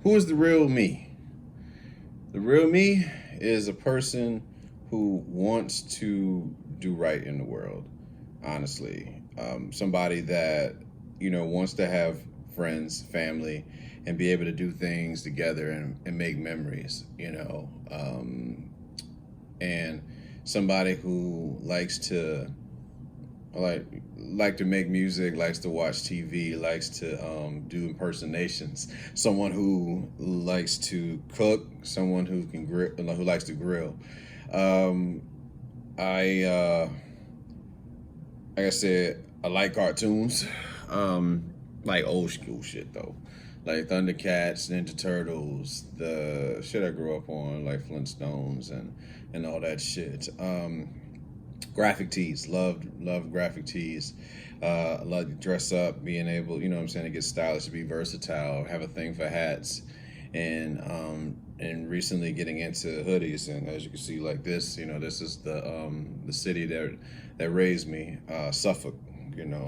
Who is the real me? The real me is a person who wants to do right in the world, honestly. Somebody that, wants to have friends, family, and be able to do things together and make memories, and somebody who likes to like like to make music, likes to watch TV, likes to do impersonations. Someone who likes to cook, someone who can grill, who likes to grill. Um, I like I said, I like cartoons, like old school shit though, like Thundercats, Ninja Turtles, the shit I grew up on, like Flintstones and all that shit. Graphic tees, loved graphic tees. I love to dress up, being able, what I'm saying, to get stylish, to be versatile, have a thing for hats, and recently getting into hoodies. And as you can see, like this, this is the city that raised me, Suffolk.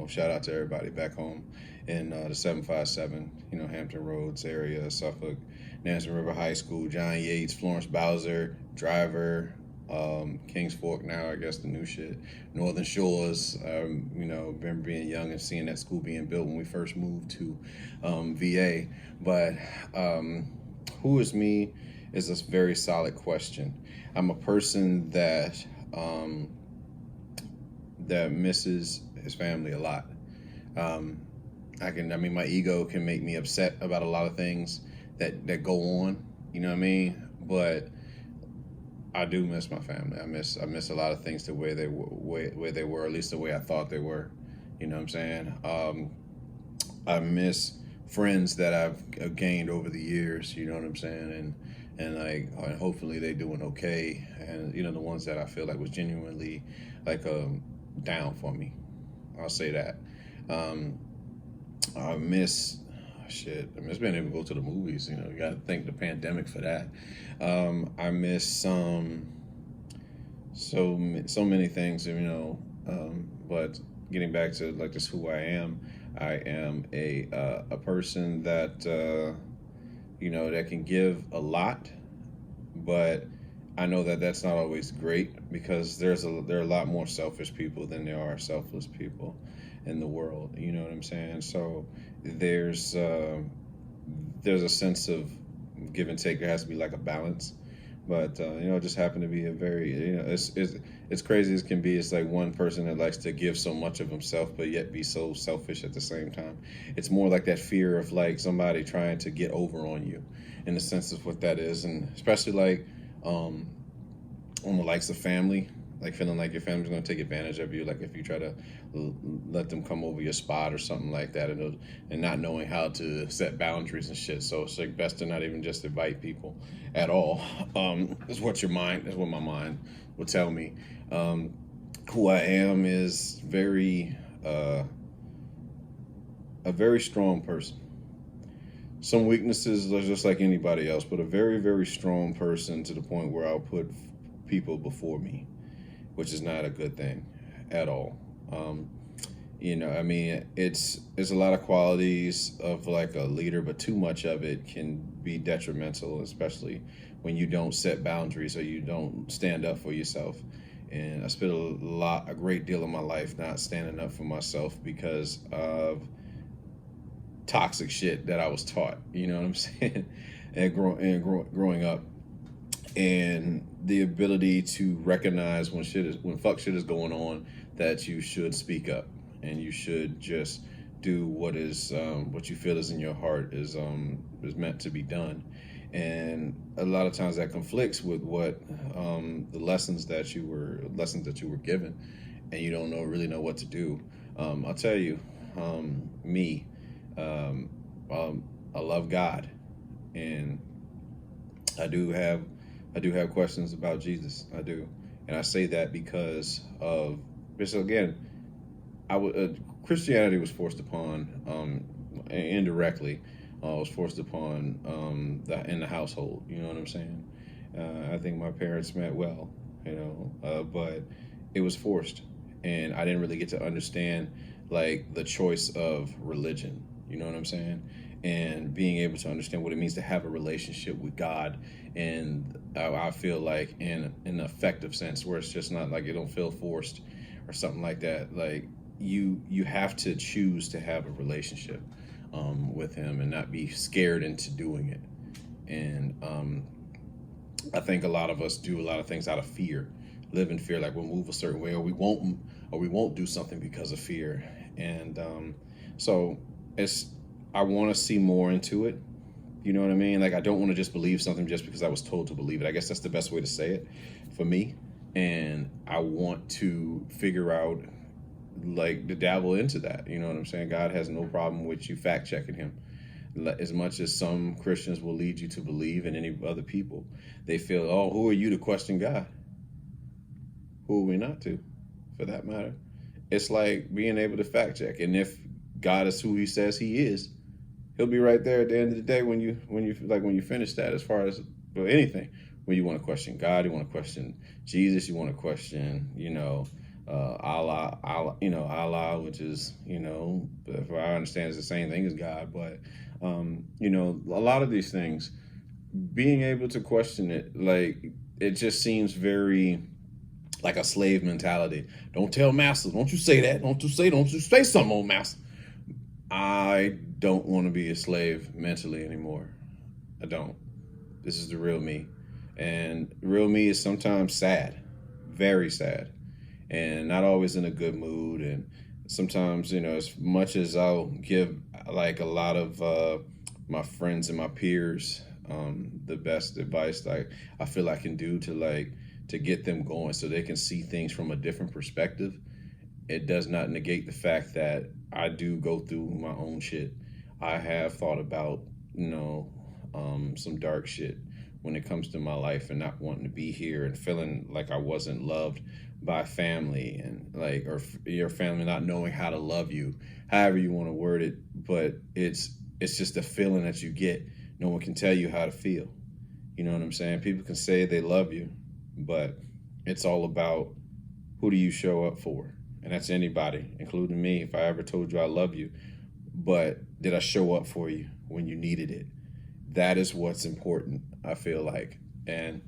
Shout out to everybody back home in the 757, Hampton Roads area, Suffolk, Nansen River High School, John Yates, Florence Bowser, Driver, Kings Fork now, I guess the new shit. Northern Shores, remember being young and seeing that school being built when we first moved to VA. But who is me is a very solid question. I'm a person um, that misses his family a lot. Um, my ego can make me upset about a lot of things that go on. You know what I mean? But I do miss my family. I miss a lot of things the way they were, way they were, at least the way I thought they were. You know what I'm saying? I miss friends that I've gained over the years. You know what I'm saying? And hopefully they doing okay. And the ones that I feel like was genuinely like down for me. I'll say that. Um, I miss shit. I miss being able to go to the movies. You got to thank the pandemic for that. I miss so many things. But getting back to like just who I am a person that that can give a lot, but I know that that's not always great because there are a lot more selfish people than there are selfless people in the world. You know what I'm saying? So there's uh, there's a sense of give and take. There has to be like a balance. But it just happened to be a very it's crazy as can be. It's like one person that likes to give so much of himself, but yet be so selfish at the same time. It's more like that fear of like somebody trying to get over on you, in the sense of what that is, and especially like um, on the likes of family, like feeling like your family's going to take advantage of you, like if you try to let them come over your spot or something like that, and not knowing how to set boundaries and shit. So it's like best to not even just invite people at all. Is what my mind would tell me. Um, who I am is a very strong person. Some weaknesses are just like anybody else, but a very, very strong person to the point where I'll put people before me, which is not a good thing at all. Um, it's a lot of qualities of like a leader, but too much of it can be detrimental, especially when you don't set boundaries or you don't stand up for yourself. And I spent a great deal of my life not standing up for myself because of toxic shit that I was taught. You know what I'm saying? Growing up, and the ability to recognize when fuck shit is going on, that you should speak up and you should just do what you feel is in your heart is meant to be done. And a lot of times that conflicts with what the lessons that you were given, and you don't really know what to do. I'll tell you, me, um, I love God, and I do have I do have questions about Jesus. I do, and I say that because of because again, I would Christianity was forced upon indirectly. Was forced upon in the household. You know what I'm saying? I think my parents meant well, but it was forced, and I didn't really get to understand like the choice of religion. You know what I'm saying? and being able to understand what it means to have a relationship with God. And I feel like in an effective sense, where it's just not like it don't feel forced or something like that. Like you have to choose to have a relationship with Him and not be scared into doing it. And I think a lot of us do a lot of things out of fear, live in fear, like we'll move a certain way, or we won't do something because of fear. And so it's I want to see more into it. You know what I mean? Like I don't want to just believe something just because I was told to believe it. I guess that's the best way to say it for me. And I want to figure out like to dabble into that. You know what I'm saying? God has no problem with you fact checking Him. As much as some Christians will lead you to believe, and any other people, they feel, oh, who are you to question God? Who are we not to, for that matter? It's like being able to fact check, and if God is who He says He is, He'll be right there at the end of the day when you finish that. As far as anything, when you want to question God, you want to question Jesus, you want to question, Allah, which is, if I understand, it's the same thing as God. But a lot of these things, being able to question it, like it just seems very like a slave mentality. Don't tell master. Don't you say that. Don't you say something, old master. I don't want to be a slave mentally anymore. I don't. This is the real me. And real me is sometimes sad, very sad, and not always in a good mood. And sometimes, as much as I'll give like a lot of my friends and my peers the best advice I feel I can do to get them going so they can see things from a different perspective, it does not negate the fact that I do go through my own shit. I have thought about, some dark shit when it comes to my life and not wanting to be here and feeling like I wasn't loved by family, and or your family not knowing how to love you, however you want to word it. But it's just a feeling that you get. No one can tell you how to feel. You know what I'm saying? People can say they love you, but it's all about who do you show up for? And that's anybody, including me. If I ever told you I love you, but did I show up for you when you needed it? That is what's important, I feel like. And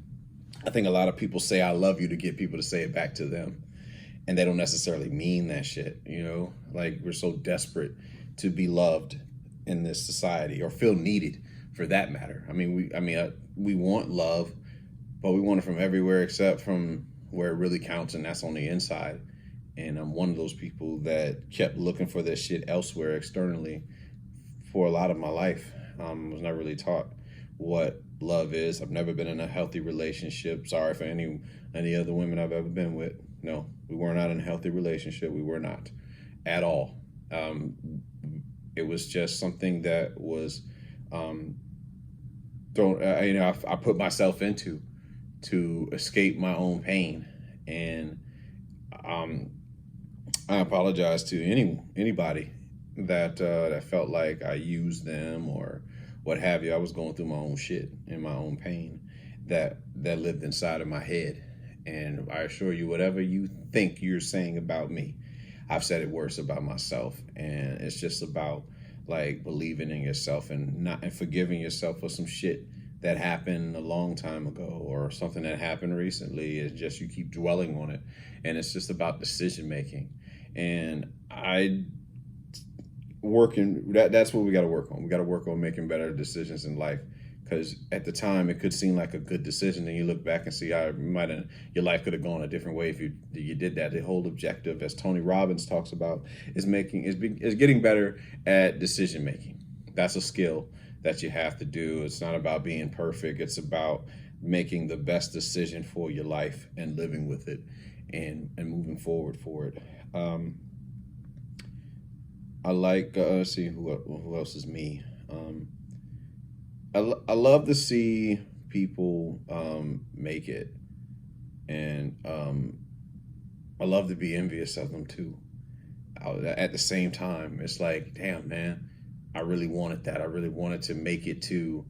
I think a lot of people say I love you to get people to say it back to them. And they don't necessarily mean that shit, Like we're so desperate to be loved in this society, or feel needed for that matter. We want love, but we want it from everywhere except from where it really counts, and that's on the inside. And I'm one of those people that kept looking for this shit elsewhere externally for a lot of my life. Was not really taught what love is. I've never been in a healthy relationship. Sorry for any other women I've ever been with. No, we were not in a healthy relationship. We were not at all. It was just something that was thrown. I put myself into to escape my own pain, and I apologize to anybody that felt like I used them or what have you. I was going through my own shit and my own pain that lived inside of my head. And I assure you, whatever you think you're saying about me, I've said it worse about myself. And it's just about like believing in yourself and forgiving yourself for some shit that happened a long time ago, or something that happened recently. It's just you keep dwelling on it, and it's just about decision making. And that's what we got to work on. We got to work on making better decisions in life, because at the time it could seem like a good decision, and you look back and see how your life could have gone a different way if you did that. The whole objective, as Tony Robbins talks about, is getting better at decision making. That's a skill that you have to do. It's not about being perfect. It's about making the best decision for your life and living with it and moving forward for it. I like, let's see, who else is me? I love to see people make it. And I love to be envious of them too. At the same time, it's like, damn, man, I really wanted that. I really wanted to make it to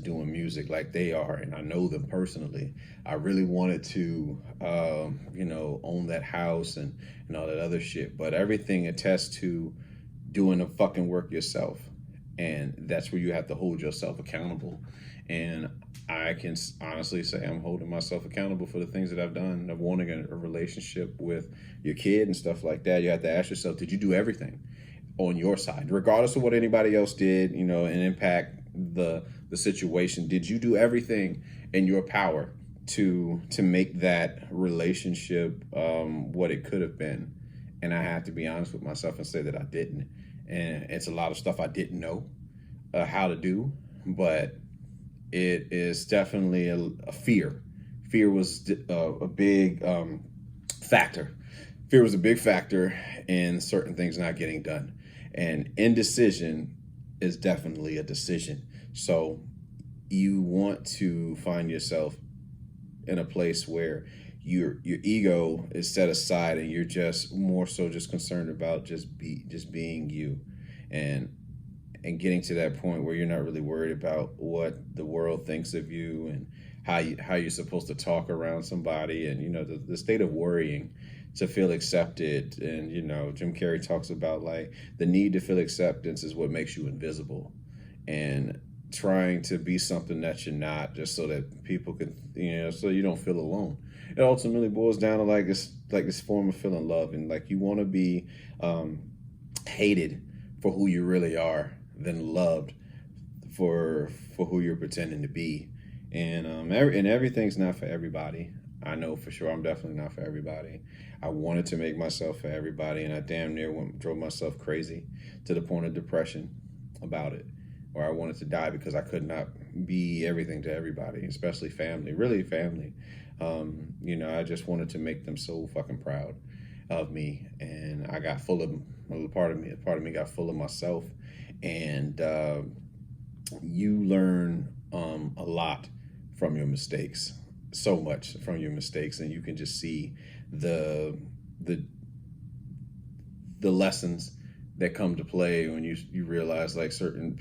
doing music like they are, and I know them personally. I really wanted to, own that house and all that other shit. But everything attests to doing the fucking work yourself. And that's where you have to hold yourself accountable. And I can honestly say I'm holding myself accountable for the things that I've done. Of wanting a relationship with your kid and stuff like that. You have to ask yourself, did you do everything on your side, regardless of what anybody else did, and impact the situation? Did you do everything in your power to make that relationship what it could have been? And I have to be honest with myself and say that I didn't. And it's a lot of stuff I didn't know how to do, but it is definitely a fear. Fear was a big factor. Fear was a big factor in certain things not getting done. And indecision is definitely a decision. So you want to find yourself in a place where your ego is set aside and you're just more so just concerned about just being you, and getting to that point where you're not really worried about what the world thinks of you, and how you're supposed to talk around somebody, and the state of worrying to feel accepted. And Jim Carrey talks about, like, the need to feel acceptance is what makes you invisible, and trying to be something that you're not, just so that people can, so you don't feel alone. It ultimately boils down to like this form of feeling love, and like you want to be hated for who you really are than loved for who you're pretending to be. And and everything's not for everybody. I know for sure I'm definitely not for everybody. I wanted to make myself for everybody, and I damn near drove myself crazy to the point of depression about it, or I wanted to die because I could not be everything to everybody, especially family, really family. I just wanted to make them so fucking proud of me, and I got full of, part of me got full of myself. And you learn a lot from your mistakes, so much from your mistakes, and you can just see the the the lessons that come to play when you realize, like, certain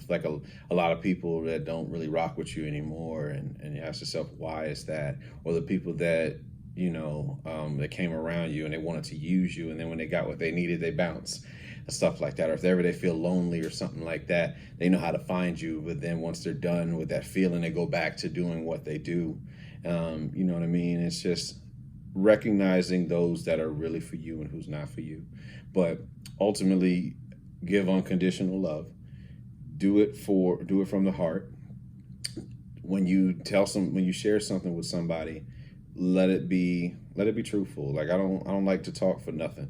like a lot of people that don't really rock with you anymore, and you ask yourself, why is that? Or the people that that came around you and they wanted to use you, and then when they got what they needed, they bounce, and stuff like that. Or if ever they feel lonely or something like that, they know how to find you, but then once they're done with that feeling, they go back to doing what they do. You know what I mean? It's just recognizing those that are really for you and who's not for you. But ultimately, give unconditional love. Do it from the heart. When you share something with somebody, let it be truthful. Like, I don't like to talk for nothing.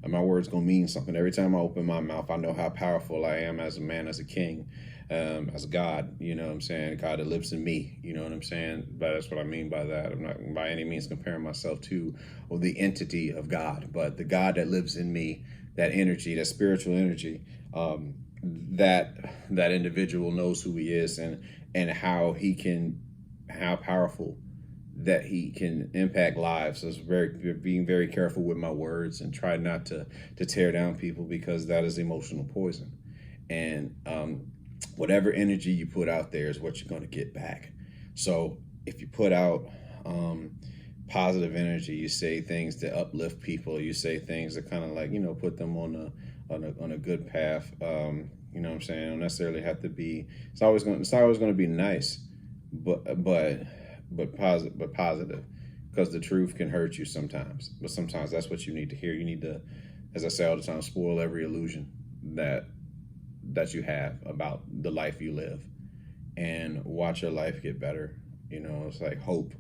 And my words gonna mean something. Every time I open my mouth, I know how powerful I am as a man, as a king, as a God. You know what I'm saying? God that lives in me. You know what I'm saying? But that's what I mean by that. I'm not by any means comparing myself to, or the entity of God, but the God that lives in me, that energy, that spiritual energy. That individual knows who he is, and how powerful that he can impact lives. So being very careful with my words, and try not to tear down people, because that is emotional poison. And whatever energy you put out there is what you're going to get back. So if you put out positive energy, you say things that uplift people, you say things that kind of, like, put them on a good path. You know what I'm saying? It don't necessarily have to be. It's always going to be nice, but positive, because the truth can hurt you sometimes. But sometimes that's what you need to hear. You need to, as I say all the time, spoil every illusion that you have about the life you live, and watch your life get better. It's like hope.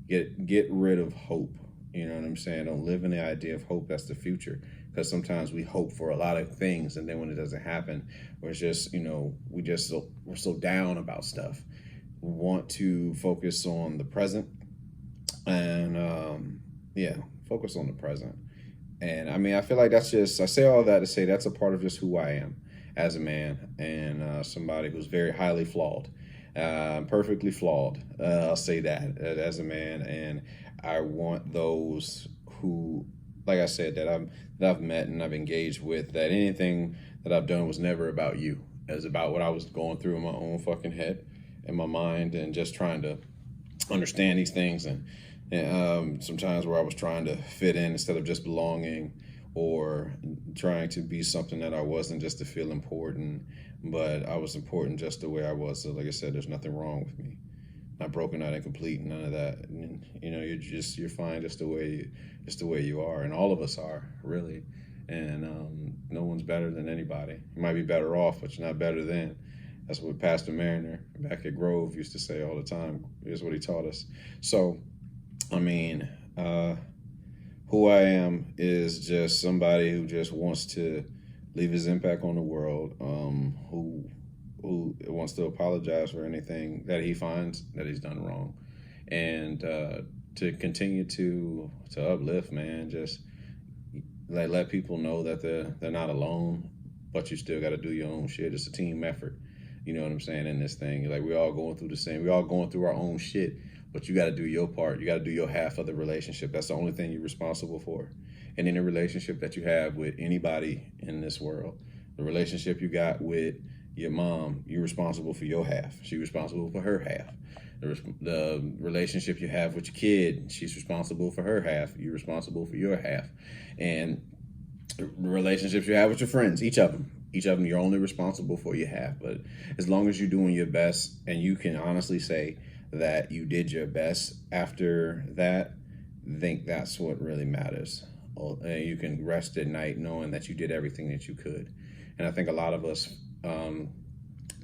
Get rid of hope. You know what I'm saying? Don't live in the idea of hope. That's the future. Because sometimes we hope for a lot of things, and then when it doesn't happen, we're just, we're so down about stuff. We want to focus on the present, and focus on the present. And I mean, I feel like I say all that to say that's a part of just who I am as a man, and somebody who's very highly flawed. Perfectly flawed. I'll say that as a man, and I want those who, like I said, that I've met and I've engaged with, that anything that I've done was never about you. It was about what I was going through in my own fucking head, in my mind, and just trying to understand these things, and sometimes where I was trying to fit in instead of just belonging, or trying to be something that I wasn't just to feel important, but I was important just the way I was. So like I said, there's nothing wrong with me. Not broken, not incomplete, none of that. And, you're fine just the way you are, and all of us are really. And no one's better than anybody. You might be better off, but you're not better than. That's what Pastor Mariner back at Grove used to say all the time. Here's what he taught us. So, I mean, who I am is just somebody who just wants to leave his impact on the world, who wants to apologize for anything that he finds that he's done wrong, and to continue to uplift, man. Just let people know that they're not alone, but you still got to do your own shit. It's a team effort. You know what I'm saying? In this thing, like we all going through our own shit, but you got to do your part. You got to do your half of the relationship. That's the only thing you're responsible for. And in a relationship that you have with anybody in this world, the relationship you got with your mom, you're responsible for your half. She's responsible for her half. The relationship you have with your kid, she's responsible for her half. You're responsible for your half. And the relationships you have with your friends, each of them, you're only responsible for your half. But as long as you're doing your best, and you can honestly say that you did your best after that, I think that's what really matters. You can rest at night knowing that you did everything that you could. And I think a lot of us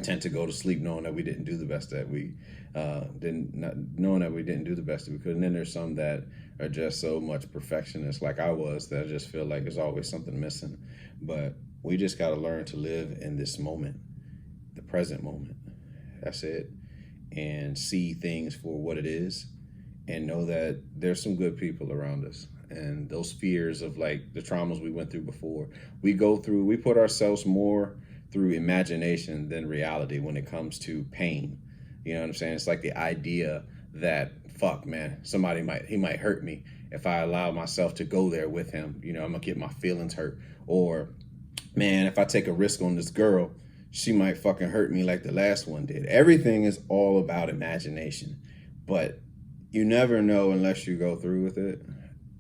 tend to go to sleep knowing that we didn't do the best that we knowing that we didn't do the best that we could. And then there's some that are just so much perfectionists, like I was, that I just feel like there's always something missing. But we just got to learn to live in this moment, the present moment. That's it. And see things for what it is, and know that there's some good people around us. And those fears of like the traumas we went through before, we put ourselves more through imagination than reality when it comes to pain. You know what I'm saying? It's like the idea that, fuck, man, he might hurt me if I allow myself to go there with him. I'm gonna get my feelings hurt. Or, man, if I take a risk on this girl, she might fucking hurt me like the last one did. Everything is all about imagination, but you never know unless you go through with it.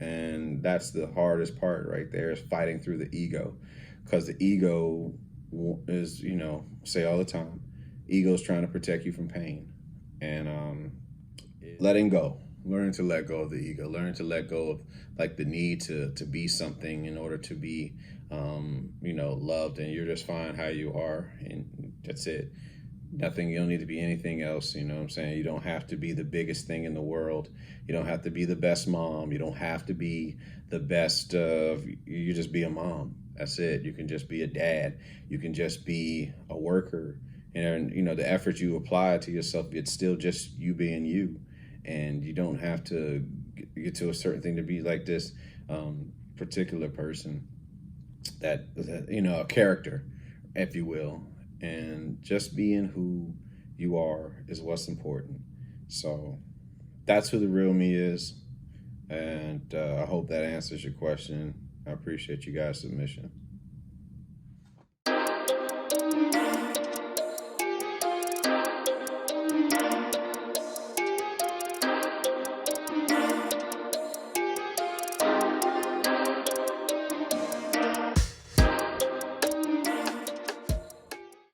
And that's the hardest part right there, is fighting through the ego. Because the ego is, say all the time, ego's trying to protect you from pain. And letting go, learning to let go of the ego, learning to let go of like the need to be something in order to be loved, and you're just fine how you are, and that's it. Nothing, you don't need to be anything else, you know what I'm saying? You don't have to be the biggest thing in the world. You don't have to be the best mom. You don't have to be the best you just be a mom. That's it. You can just be a dad. You can just be a worker. And the effort you apply to yourself, it's still just you being you. And you don't have to get to a certain thing to be like this particular person, that a character, if you will. And just being who you are is what's important. So that's who the real me is. And I hope that answers your question. I appreciate you guys' submission.